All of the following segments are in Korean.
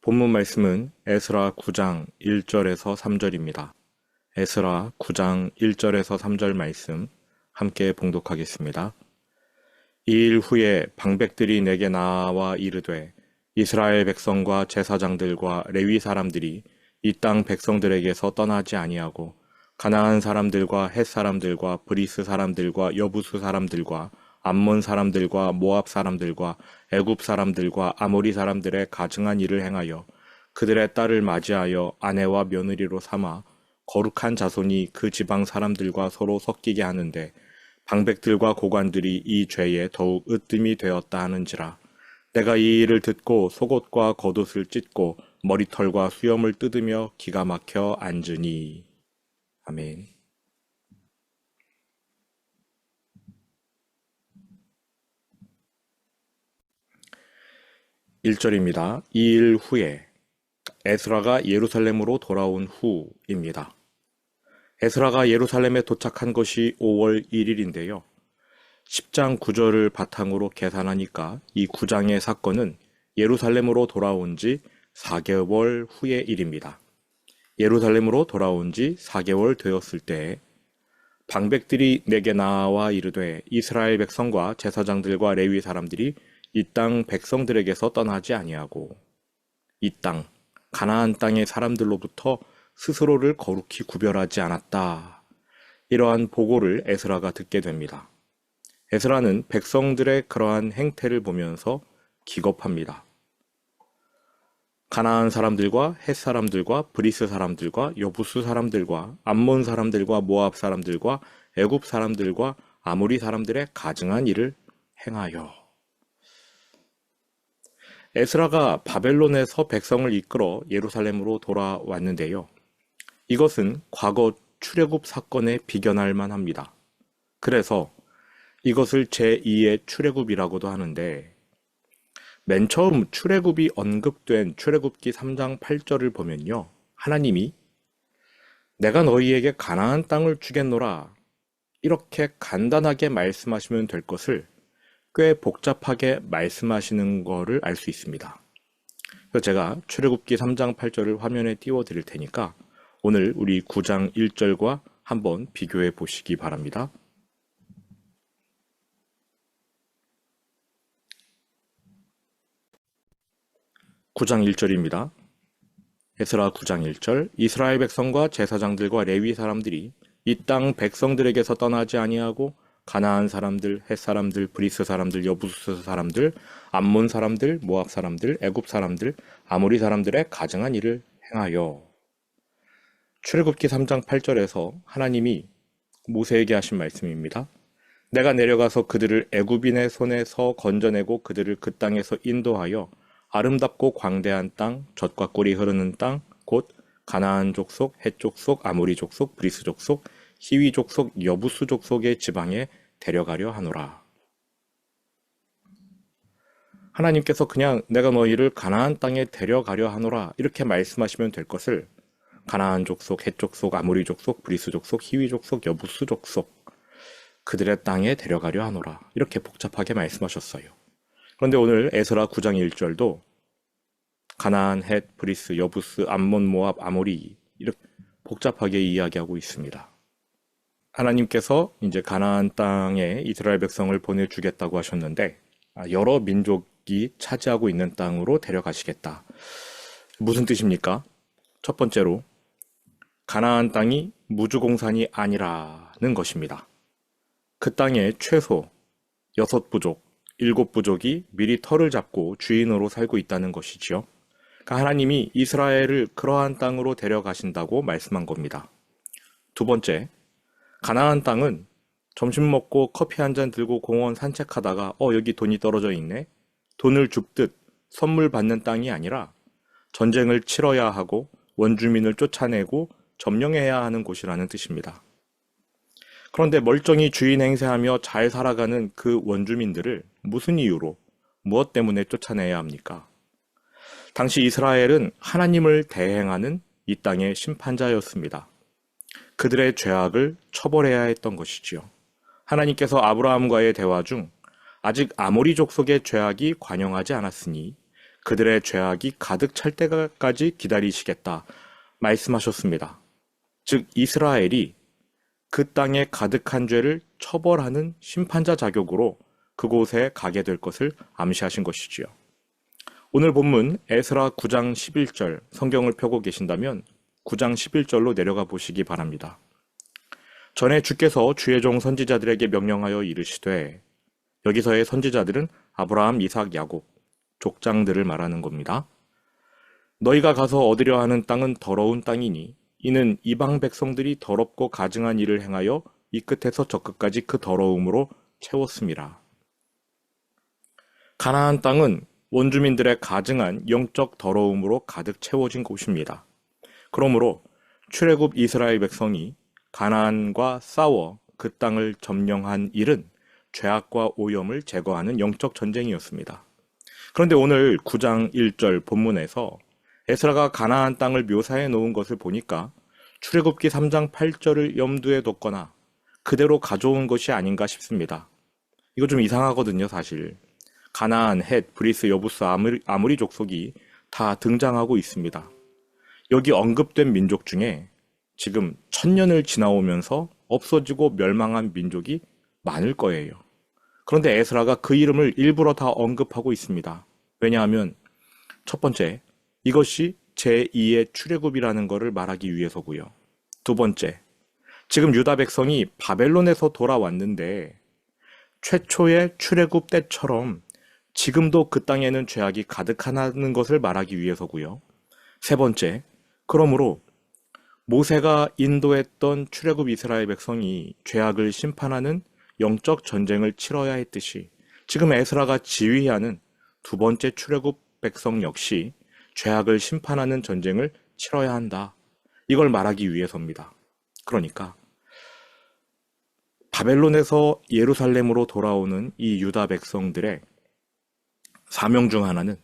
본문 말씀은 에스라 9장 1절에서 3절입니다. 에스라 9장 1절에서 3절 말씀 함께 봉독하겠습니다. 이 일 후에 방백들이 내게 나와 이르되 이스라엘 백성과 제사장들과 레위 사람들이 이 땅 백성들에게서 떠나지 아니하고 가나안 사람들과 헷 사람들과 브리스 사람들과 여부수 사람들과 암몬 사람들과 모압 사람들과 애굽 사람들과 아모리 사람들의 가증한 일을 행하여 그들의 딸을 맞이하여 아내와 며느리로 삼아 거룩한 자손이 그 지방 사람들과 서로 섞이게 하는데 방백들과 고관들이 이 죄에 더욱 으뜸이 되었다 하는지라. 내가 이 일을 듣고 속옷과 겉옷을 찢고 머리털과 수염을 뜯으며 기가 막혀 앉으니. 아멘. 1절입니다. 이 일 후에 에스라가 예루살렘으로 돌아온 후입니다. 에스라가 예루살렘에 도착한 것이 5월 1일인데요. 10장 9절을 바탕으로 계산하니까 이 9장의 사건은 예루살렘으로 돌아온 지 4개월 후의 일입니다. 예루살렘으로 돌아온 지 4개월 되었을 때 방백들이 내게 나와 이르되 이스라엘 백성과 제사장들과 레위 사람들이 이 땅 백성들에게서 떠나지 아니하고 이 땅, 가나안 땅의 사람들로부터 스스로를 거룩히 구별하지 않았다. 이러한 보고를 에스라가 듣게 됩니다. 에스라는 백성들의 그러한 행태를 보면서 기겁합니다. 가나안 사람들과 헷 사람들과 브리스 사람들과 여부수 사람들과 암몬 사람들과 모압 사람들과 애굽 사람들과 아모리 사람들의 가증한 일을 행하여. 에스라가 바벨론에서 백성을 이끌어 예루살렘으로 돌아왔는데요. 이것은 과거 출애굽 사건에 비견할 만합니다. 그래서 이것을 제2의 출애굽이라고도 하는데 맨 처음 출애굽이 언급된 출애굽기 3장 8절을 보면요. 하나님이 내가 너희에게 가나안 땅을 주겠노라 이렇게 간단하게 말씀하시면 될 것을 꽤 복잡하게 말씀하시는 거를 알 수 있습니다. 그래서 제가 출애굽기 3장 8절을 화면에 띄워 드릴 테니까 오늘 우리 9장 1절과 한번 비교해 보시기 바랍니다. 9장 1절입니다. 에스라 9장 1절 이스라엘 백성과 제사장들과 레위 사람들이 이 땅 백성들에게서 떠나지 아니하고 가나안 사람들, 헷 사람들, 브리스 사람들, 여부스 사람들, 암몬 사람들, 모압 사람들, 애굽 사람들, 아모리 사람들의 가증한 일을 행하여. 출애굽기 3장 8절에서 하나님이 모세에게 하신 말씀입니다. 내가 내려가서 그들을 애굽인의 손에서 건져내고 그들을 그 땅에서 인도하여 아름답고 광대한 땅, 젖과 꿀이 흐르는 땅, 곧 가나안 족속, 헷 족속, 아모리 족속, 브리스 족속, 히위 족속, 여부수 족속의 지방에 데려가려 하노라. 하나님께서 그냥 내가 너희를 가나안 땅에 데려가려 하노라 이렇게 말씀하시면 될 것을 가나안 족속, 헷 족속, 아모리 족속, 브리스 족속, 히위 족속, 여부수 족속 그들의 땅에 데려가려 하노라 이렇게 복잡하게 말씀하셨어요. 그런데 오늘 에스라 9장 1절도 가나안, 헷, 브리스, 여부스, 암몬, 모압, 아모리 이렇게 복잡하게 이야기하고 있습니다. 하나님께서 이제 가나안 땅에 이스라엘 백성을 보내주겠다고 하셨는데 여러 민족이 차지하고 있는 땅으로 데려가시겠다. 무슨 뜻입니까? 첫 번째로 가나안 땅이 무주공산이 아니라는 것입니다. 그 땅에 최소 6부족, 7부족이 미리 터를 잡고 주인으로 살고 있다는 것이지요. 그러니까 하나님이 이스라엘을 그러한 땅으로 데려가신다고 말씀한 겁니다. 두 번째, 가나안 땅은 점심 먹고 커피 한 잔 들고 공원 산책하다가 여기 돈이 떨어져 있네. 돈을 줍듯 선물 받는 땅이 아니라 전쟁을 치러야 하고 원주민을 쫓아내고 점령해야 하는 곳이라는 뜻입니다. 그런데 멀쩡히 주인 행세하며 잘 살아가는 그 원주민들을 무슨 이유로, 무엇 때문에 쫓아내야 합니까? 당시 이스라엘은 하나님을 대행하는 이 땅의 심판자였습니다. 그들의 죄악을 처벌해야 했던 것이지요. 하나님께서 아브라함과의 대화 중 아직 아모리 족속의 죄악이 관영하지 않았으니 그들의 죄악이 가득 찰 때까지 기다리시겠다 말씀하셨습니다. 즉 이스라엘이 그 땅에 가득한 죄를 처벌하는 심판자 자격으로 그곳에 가게 될 것을 암시하신 것이지요. 오늘 본문 에스라 9장 11절 성경을 펴고 계신다면 9장 11절로 내려가 보시기 바랍니다. 전에 주께서 주의 종 선지자들에게 명령하여 이르시되, 여기서의 선지자들은 아브라함, 이삭, 야곱, 족장들을 말하는 겁니다. 너희가 가서 얻으려 하는 땅은 더러운 땅이니 이는 이방 백성들이 더럽고 가증한 일을 행하여 이 끝에서 저 끝까지 그 더러움으로 채웠음이라. 가나안 땅은 원주민들의 가증한 영적 더러움으로 가득 채워진 곳입니다. 그러므로 출애굽 이스라엘 백성이 가나안과 싸워 그 땅을 점령한 일은 죄악과 오염을 제거하는 영적 전쟁이었습니다. 그런데 오늘 9장 1절 본문에서 에스라가 가나안 땅을 묘사해 놓은 것을 보니까 출애굽기 3장 8절을 염두에 뒀거나 그대로 가져온 것이 아닌가 싶습니다. 이거 좀 이상하거든요, 사실. 가나안, 헷, 브리스, 여부스, 아무리 족속이 다 등장하고 있습니다. 여기 언급된 민족 중에 지금 1000년을 지나오면서 없어지고 멸망한 민족이 많을 거예요. 그런데 에스라가 그 이름을 일부러 다 언급하고 있습니다. 왜냐하면 첫 번째, 이것이 제2의 출애굽이라는 것을 말하기 위해서고요. 두 번째, 지금 유다 백성이 바벨론에서 돌아왔는데 최초의 출애굽 때처럼 지금도 그 땅에는 죄악이 가득하다는 것을 말하기 위해서고요. 세 번째, 그러므로 모세가 인도했던 출애굽 이스라엘 백성이 죄악을 심판하는 영적 전쟁을 치러야 했듯이 지금 에스라가 지휘하는 두 번째 출애굽 백성 역시 죄악을 심판하는 전쟁을 치러야 한다. 이걸 말하기 위해서입니다. 그러니까 바벨론에서 예루살렘으로 돌아오는 이 유다 백성들의 사명 중 하나는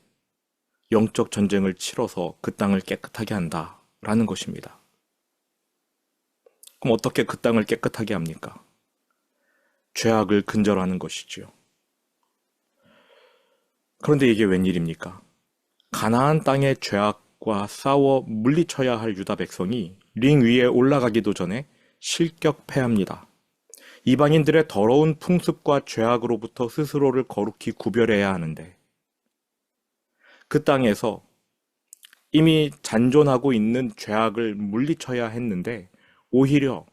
영적 전쟁을 치러서 그 땅을 깨끗하게 한다라는 것입니다. 그럼 어떻게 그 땅을 깨끗하게 합니까? 죄악을 근절하는 것이지요. 그런데 이게 웬일입니까? 가나안 땅의 죄악과 싸워 물리쳐야 할 유다 백성이 링 위에 올라가기도 전에 실격패합니다. 이방인들의 더러운 풍습과 죄악으로부터 스스로를 거룩히 구별해야 하는데 그 땅에서 이미 잔존하고 있는 죄악을 물리쳐야 했는데 오히려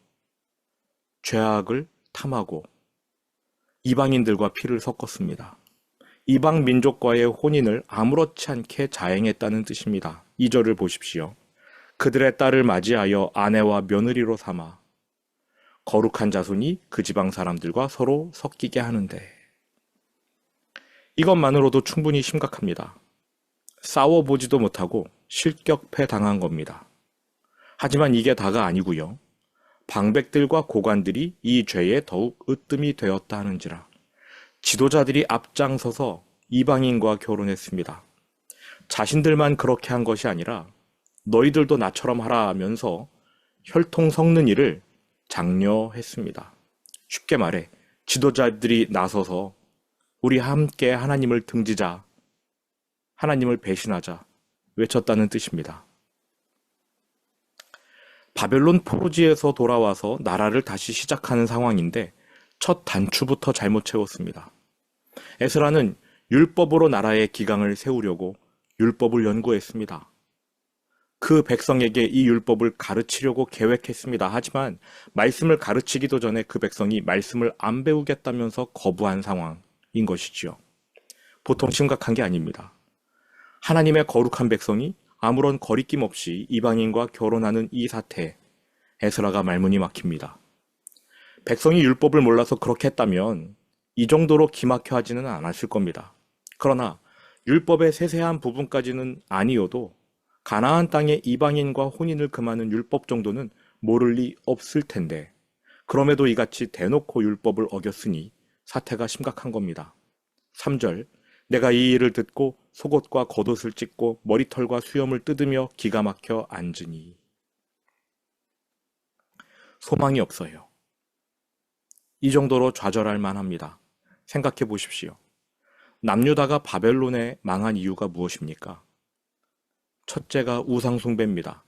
죄악을 탐하고 이방인들과 피를 섞었습니다. 이방 민족과의 혼인을 아무렇지 않게 자행했다는 뜻입니다. 2절을 보십시오. 그들의 딸을 맞이하여 아내와 며느리로 삼아 거룩한 자손이 그 지방 사람들과 서로 섞이게 하는데, 이것만으로도 충분히 심각합니다. 싸워보지도 못하고 실격패 당한 겁니다. 하지만 이게 다가 아니고요. 방백들과 고관들이 이 죄에 더욱 으뜸이 되었다 하는지라 지도자들이 앞장서서 이방인과 결혼했습니다. 자신들만 그렇게 한 것이 아니라 너희들도 나처럼 하라 하면서 혈통 섞는 일을 장려했습니다. 쉽게 말해 지도자들이 나서서 우리 함께 하나님을 등지자, 하나님을 배신하자 외쳤다는 뜻입니다. 바벨론 포로지에서 돌아와서 나라를 다시 시작하는 상황인데 첫 단추부터 잘못 채웠습니다. 에스라는 율법으로 나라의 기강을 세우려고 율법을 연구했습니다. 그 백성에게 이 율법을 가르치려고 계획했습니다. 하지만 말씀을 가르치기도 전에 그 백성이 말씀을 안 배우겠다면서 거부한 상황인 것이지요. 보통 심각한 게 아닙니다. 하나님의 거룩한 백성이 아무런 거리낌 없이 이방인과 결혼하는 이 사태에 에스라가 말문이 막힙니다. 백성이 율법을 몰라서 그렇게 했다면 이 정도로 기막혀 하지는 않았을 겁니다. 그러나 율법의 세세한 부분까지는 아니어도 가나안 땅의 이방인과 혼인을 금하는 율법 정도는 모를 리 없을 텐데 그럼에도 이같이 대놓고 율법을 어겼으니 사태가 심각한 겁니다. 3절, 내가 이 일을 듣고 속옷과 겉옷을 찢고 머리털과 수염을 뜯으며 기가 막혀 앉으니. 소망이 없어요. 이 정도로 좌절할 만합니다. 생각해 보십시오. 남유다가 바벨론에 망한 이유가 무엇입니까? 첫째가 우상숭배입니다.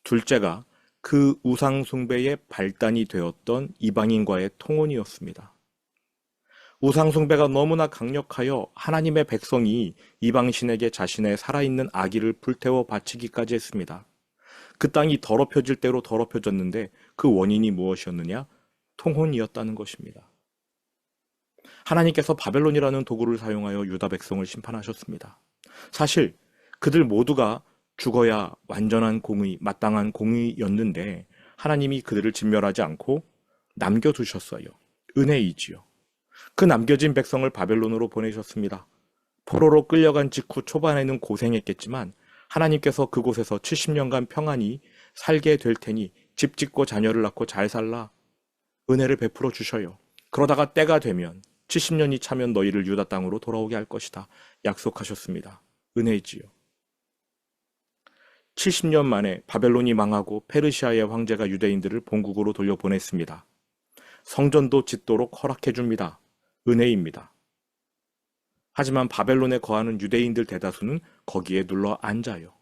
둘째가 그 우상숭배의 발단이 되었던 이방인과의 통혼이었습니다. 우상숭배가 너무나 강력하여 하나님의 백성이 이방신에게 자신의 살아있는 아기를 불태워 바치기까지 했습니다. 그 땅이 더럽혀질 대로 더럽혀졌는데 그 원인이 무엇이었느냐? 통혼이었다는 것입니다. 하나님께서 바벨론이라는 도구를 사용하여 유다 백성을 심판하셨습니다. 사실 그들 모두가 죽어야 완전한 공의, 마땅한 공의였는데 하나님이 그들을 진멸하지 않고 남겨두셨어요. 은혜이지요. 그 남겨진 백성을 바벨론으로 보내셨습니다. 포로로 끌려간 직후 초반에는 고생했겠지만 하나님께서 그곳에서 70년간 평안히 살게 될 테니 집 짓고 자녀를 낳고 잘 살라 은혜를 베풀어 주셔요. 그러다가 때가 되면 70년이 차면 너희를 유다 땅으로 돌아오게 할 것이다. 약속하셨습니다. 은혜이지요. 70년 만에 바벨론이 망하고 페르시아의 황제가 유대인들을 본국으로 돌려보냈습니다. 성전도 짓도록 허락해 줍니다. 은혜입니다. 하지만 바벨론에 거하는 유대인들 대다수는 거기에 눌러 앉아요.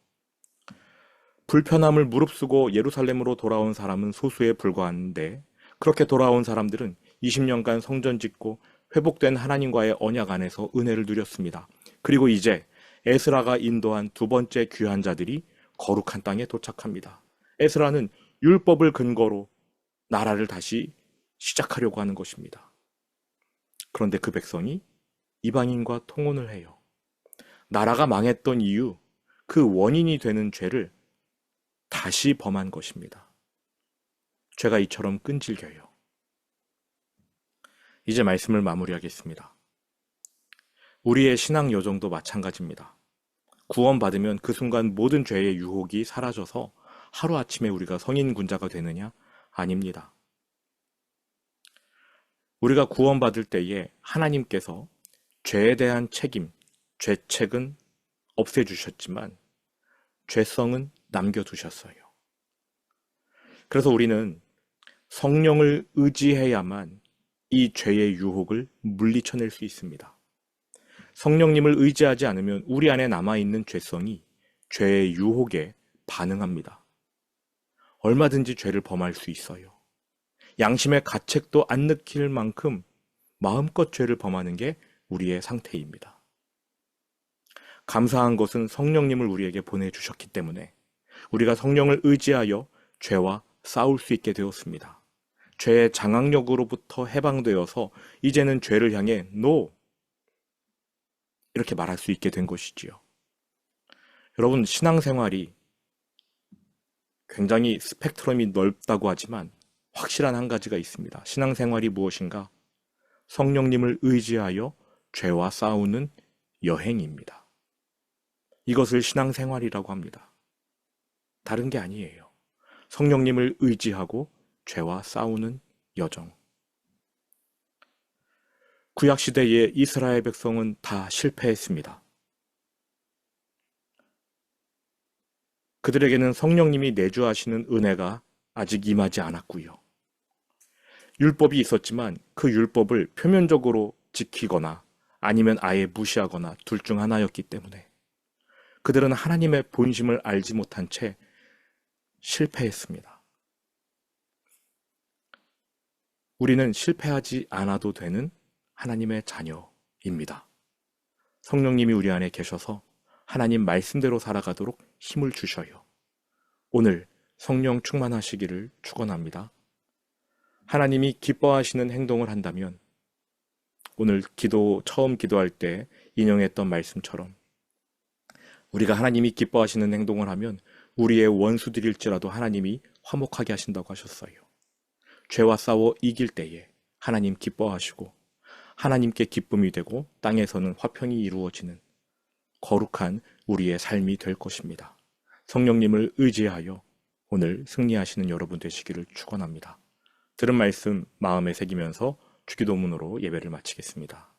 불편함을 무릅쓰고 예루살렘으로 돌아온 사람은 소수에 불과한데 그렇게 돌아온 사람들은 20년간 성전 짓고 회복된 하나님과의 언약 안에서 은혜를 누렸습니다. 그리고 이제 에스라가 인도한 두 번째 귀한 자들이 거룩한 땅에 도착합니다. 에스라는 율법을 근거로 나라를 다시 시작하려고 하는 것입니다. 그런데 그 백성이 이방인과 통혼을 해요. 나라가 망했던 이유, 그 원인이 되는 죄를 다시 범한 것입니다. 죄가 이처럼 끈질겨요. 이제 말씀을 마무리하겠습니다. 우리의 신앙 여정도 마찬가지입니다. 구원받으면 그 순간 모든 죄의 유혹이 사라져서 하루아침에 우리가 성인 군자가 되느냐? 아닙니다. 우리가 구원받을 때에 하나님께서 죄에 대한 책임, 죄책은 없애주셨지만 죄성은 남겨두셨어요. 그래서 우리는 성령을 의지해야만 이 죄의 유혹을 물리쳐낼 수 있습니다. 성령님을 의지하지 않으면 우리 안에 남아있는 죄성이 죄의 유혹에 반응합니다. 얼마든지 죄를 범할 수 있어요. 양심의 가책도 안 느낄 만큼 마음껏 죄를 범하는 게 우리의 상태입니다. 감사한 것은 성령님을 우리에게 보내주셨기 때문에 우리가 성령을 의지하여 죄와 싸울 수 있게 되었습니다. 죄의 장악력으로부터 해방되어서 이제는 죄를 향해 NO! 이렇게 말할 수 있게 된 것이지요. 여러분, 신앙생활이 굉장히 스펙트럼이 넓다고 하지만 확실한 한 가지가 있습니다. 신앙생활이 무엇인가? 성령님을 의지하여 죄와 싸우는 여행입니다. 이것을 신앙생활이라고 합니다. 다른 게 아니에요. 성령님을 의지하고 죄와 싸우는 여정. 구약시대의 이스라엘 백성은 다 실패했습니다. 그들에게는 성령님이 내주하시는 은혜가 아직 임하지 않았고요. 율법이 있었지만 그 율법을 표면적으로 지키거나 아니면 아예 무시하거나 둘 중 하나였기 때문에 그들은 하나님의 본심을 알지 못한 채 실패했습니다. 우리는 실패하지 않아도 되는 하나님의 자녀입니다. 성령님이 우리 안에 계셔서 하나님 말씀대로 살아가도록 힘을 주셔요. 오늘 성령 충만하시기를 축원합니다. 하나님이 기뻐하시는 행동을 한다면 오늘 처음 기도할 때 인용했던 말씀처럼 우리가 하나님이 기뻐하시는 행동을 하면 우리의 원수들일지라도 하나님이 화목하게 하신다고 하셨어요. 죄와 싸워 이길 때에 하나님 기뻐하시고 하나님께 기쁨이 되고 땅에서는 화평이 이루어지는 거룩한 우리의 삶이 될 것입니다. 성령님을 의지하여 오늘 승리하시는 여러분 되시기를 축원합니다. 들은 말씀 마음에 새기면서 주기도문으로 예배를 마치겠습니다.